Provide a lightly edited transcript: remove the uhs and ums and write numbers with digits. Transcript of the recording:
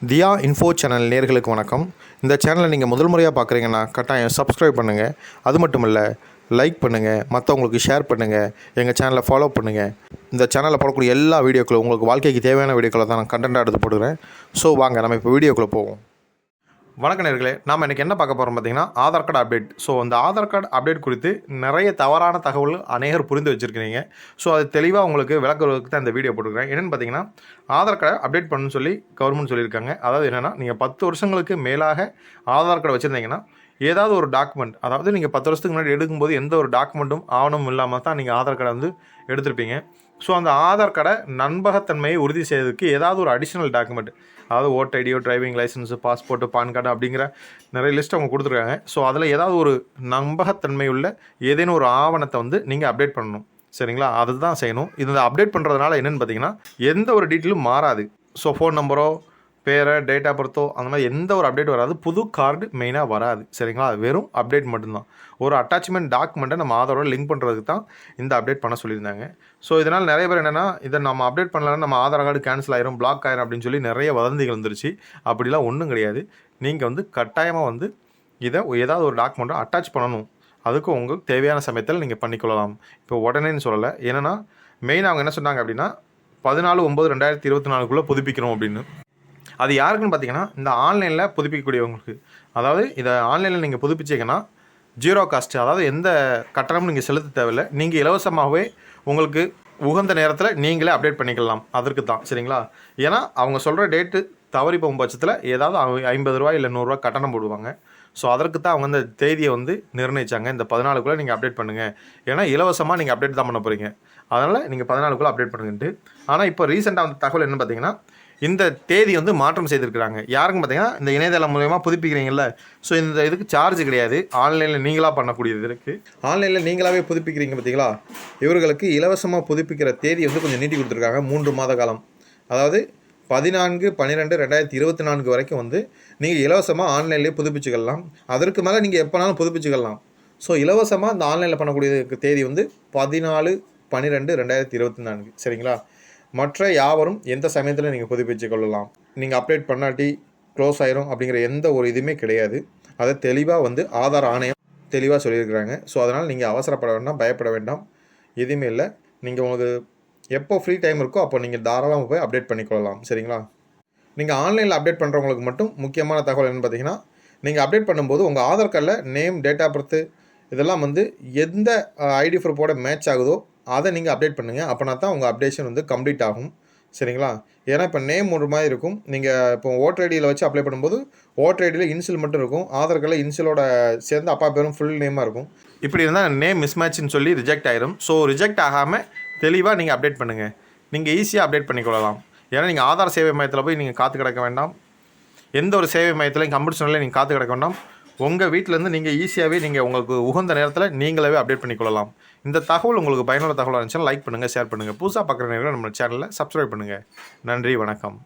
தியா info channel நேயர்களுக்கு வணக்கம். இந்த சேனலை நீங்கள் முதல் முறையாக பார்க்குறீங்கன்னா கட்டாயம் சப்ஸ்கிரைப் பண்ணுங்கள். அது மட்டும் இல்லை, லைக் பண்ணுங்கள், மற்றவங்களுக்கு ஷேர் பண்ணுங்கள், எங்கள் சேனலை ஃபாலோ பண்ணுங்கள். இந்த சேனலில் போடக்கூடிய எல்லா வீடியோக்களும் உங்களுக்கு வாழ்க்கைக்கு தேவையான வீடியோக்களை தான் நான் கண்டென்ட்டாக எடுத்து போடுறேன். ஸோ வாங்க நம்ம இப்போ வீடியோக்குள்ளே போவோம். வணக்க நேயர்களே, நாம் இன்றைக்கி என்ன பார்க்க போகிறோம் பார்த்தீங்கன்னா ஆதார் கார்டு அப்டேட். ஸோ அந்த ஆதார் கார்டு அப்டேட் குறித்து நிறைய தவறான தகவல் அநேகர் புரிந்து வச்சுருக்கிறீங்க. ஸோ அது தெளிவாக உங்களுக்கு விளக்குறதுக்கு தான் இந்த வீடியோ போட்டுக்கிறேன். என்னென்னு பார்த்தீங்கன்னா, ஆதார் கார்டை அப்டேட் பண்ணணும்னு சொல்லி கவர்மெண்ட் சொல்லியிருக்காங்க. அதாவது என்னென்னா, நீங்கள் 10 வருஷங்களுக்கு மேலாக ஆதார் கார்டு வச்சுருந்தீங்கன்னா ஏதாவது ஒரு டாக்குமெண்ட், அதாவது நீங்கள் 10 வருஷத்துக்கு முன்னாடி எடுக்கும்போது எந்த ஒரு டாக்குமெண்ட்டும் ஆவணமும் இல்லாமல் தான் நீங்கள் ஆதார் கார்டை வந்து எடுத்திருப்பீங்க. ஸோ அந்த ஆதார் கார்டை நம்பகத்தன்மையை உறுதி செய்வதற்கு ஏதாவது ஒரு அடிஷ்னல் டாக்குமெண்ட், அதாவது ஓட்டர் ஐடியோ, driving licence, passport, PAN card அப்படிங்கிற நிறைய லிஸ்ட் அவங்க கொடுத்துருக்காங்க. ஸோ அதில் ஏதாவது ஒரு நம்பகத்தன்மை உள்ள ஏதேனும் ஒரு ஆவணத்தை வந்து நீங்கள் அப்டேட் பண்ணணும். சரிங்களா? அதுதான் செய்யணும். இதை அப்டேட் பண்ணுறதுனால என்னென்னு பார்த்தீங்கன்னா, எந்த ஒரு டீட்டெயிலும் மாறாது. ஸோ ஃபோன் நம்பரோ, பேரை, டேட் ஆஃப் பர்த்தோ, அந்த மாதிரி எந்த ஒரு அப்டேட் வராது. புது கார்டு மெயினாக வராது. சரிங்களா? அது வெறும் அப்டேட் மட்டும்தான். ஒரு அட்டாச்மெண்ட் டாக்குமெண்ட்டை நம்ம ஆதாரோட லிங்க் பண்ணுறதுக்கு தான் இந்த அப்டேட் பண்ண சொல்லியிருந்தாங்க. ஸோ இதனால் நிறைய பேர் என்னென்னா, இதை நம்ம அப்டேட் பண்ணலன்னா நம்ம ஆதார் கார்டு கேன்சல் ஆயிரும், பிளாக் ஆயிரும் அப்படின்னு சொல்லி நிறைய வதந்திகள் வந்துருச்சு. அப்படிலாம் ஒன்றும் கிடையாது. நீங்கள் வந்து கட்டாயமாக வந்து இதை ஏதாவது ஒரு டாக்குமெண்ட்டை அட்டாச் பண்ணணும். அதுக்கு உங்களுக்கு தேவையான சமயத்தில் நீங்கள் பண்ணிக்கொள்ளலாம். இப்போ உடனேன்னு சொல்லலை. ஏன்னா மெயினாக அவங்க என்ன சொன்னாங்க அப்படின்னா, 14/9/2024 புதுப்பிக்கணும் அப்படின்னு. அது யாருக்குன்னு பார்த்தீங்கன்னா, இந்த ஆன்லைனில் புதுப்பிக்கக்கூடியவங்களுக்கு. அதாவது இதை ஆன்லைனில் நீங்கள் புதுப்பிச்சிங்கன்னா ஜீரோ காஸ்ட், அதாவது எந்த கட்டணமும் நீங்கள் செலுத்த தேவையில்லை. நீங்கள் இலவசமாகவே உங்களுக்கு உகந்த நேரத்தில் நீங்களே அப்டேட் பண்ணிக்கலாம். அதற்கு தான். சரிங்களா? ஏன்னா அவங்க சொல்கிற டேட்டு தவறி போகும் பட்சத்தில் ஏதாவது ₹50 இல்லை ₹100 கட்டணம் போடுவாங்க. ஸோ அதற்கு தான் அவங்க அந்த தேதியை வந்து நிர்ணயித்தாங்க. இந்த 14க்குள்ளே நீங்கள் அப்டேட் பண்ணுங்கள். ஏன்னா இலவசமாக நீங்கள் அப்டேட் தான் பண்ண போகிறீங்க. அதனால் நீங்கள் 14க்குள்ளே அப்டேட் பண்ணுங்கன்ட்டு. ஆனால் இப்போ ரீசெண்டாக அந்த தகவல் என்ன பார்த்தீங்கன்னா, இந்த தேதி வந்து மாற்றம் செய்திருக்கிறாங்க. யாருக்கும் பார்த்தீங்கன்னா, இந்த இணையதளம் மூலமாக புதுப்பிக்கிறீங்கள. ஸோ இந்த இதுக்கு சார்ஜ் கிடையாது. ஆன்லைனில் நீங்களாக பண்ணக்கூடியது இருக்குது. ஆன்லைனில் நீங்களாகவே புதுப்பிக்கிறீங்க பார்த்தீங்களா, இவர்களுக்கு இலவசமாக புதுப்பிக்கிற தேதி வந்து கொஞ்சம் நீட்டி கொடுத்துருக்காங்க. 3 மாத காலம். அதாவது 14/12/2024 வரைக்கும் வந்து நீங்கள் இலவசமாக ஆன்லைன்லேயே புதுப்பிச்சுக்கலாம். அதற்கு மேலே நீங்கள் எப்போனாலும் புதுப்பிச்சுக்கலாம். ஸோ இலவசமாக இந்த ஆன்லைனில் பண்ணக்கூடிய தேதி வந்து 14/12/2024. சரிங்களா? மற்ற யாவரும் எந்த சமயத்தில் நீங்கள் புதுப்பிச்சு கொள்ளலாம். நீங்கள் அப்டேட் பண்ணாட்டி க்ளோஸ் ஆயிரும் அப்படிங்கிற எந்த ஒரு இதுவுமே கிடையாது. அதை தெளிவாக வந்து ஆதார் ஆணையம் தெளிவாக சொல்லியிருக்கிறாங்க. ஸோ அதனால் நீங்கள் அவசரப்பட வேண்டாம், பயப்பட வேண்டாம், எதுவுமே இல்லை. நீங்கள் உங்களுக்கு எப்போ ஃப்ரீ டைம் இருக்கோ அப்போ நீங்கள் தாராளமாக போய் அப்டேட் பண்ணிக்கொள்ளலாம். சரிங்களா? நீங்கள் ஆன்லைனில் அப்டேட் பண்ணுறவங்களுக்கு மட்டும் முக்கியமான தகவல் என்னென்னு பார்த்தீங்கன்னா, நீங்கள் அப்டேட் பண்ணும்போது உங்கள் ஆதார் கார்டில் நேம், டேட் ஆஃப் பர்த்து இதெல்லாம் வந்து எந்த ஐடி ப்ரூஃபோட மேட்ச் ஆகுதோ அதை நீங்கள் அப்டேட் பண்ணுங்கள். அப்போனா தான் உங்கள் அப்டேஷன் வந்து கம்ப்ளீட் ஆகும். சரிங்களா? ஏன்னா இப்போ நேம் ஒரு மாதிரி இருக்கும். நீங்கள் இப்போ ஓட்டர் ஐடியில் வச்சு அப்ளை பண்ணும்போது ஓட்டர் ஐடியில் இன்சில் மட்டும் இருக்கும். ஆதார் கார்டில் இன்சிலோட சேர்ந்து அப்பா பேரும் ஃபுல் நேமாக இருக்கும். இப்படி இருந்தால் நேம் மிஸ்மேட்ச்னு சொல்லி ரிஜெக்ட் ஆயிரும். ஸோ ரிஜெக்ட் ஆகாமல் தெளிவாக நீங்கள் அப்டேட் பண்ணுங்கள். நீங்கள் ஈஸியாக அப்டேட் பண்ணிக்கொள்ளலாம். ஏன்னா நீங்கள் ஆதார் சேவை மையத்தில் போய் நீங்கள் காத்து கிடக்க வேண்டாம். எந்த ஒரு சேவை மையத்திலையும் கம்ப்யூட்டர்லையும் நீங்கள் காத்து கிடக்க வேண்டாம். உங்கள் வீட்டிலேருந்து நீங்கள் ஈஸியாகவே நீங்கள் உங்களுக்கு உகந்த நேரத்தில் நீங்களாகவே அப்டேட் பண்ணிக்கொள்ளலாம். இந்த தகவல் உங்களுக்கு பயனுள்ள தகவலாக இருந்துச்சுன்னா லைக் பண்ணுங்கள், ஷேர் பண்ணுங்கள். புதுசாக பார்க்குற நேரம் நம்ம சேனலில் சப்ஸ்கிரைப் பண்ணுங்கள். நன்றி, வணக்கம்.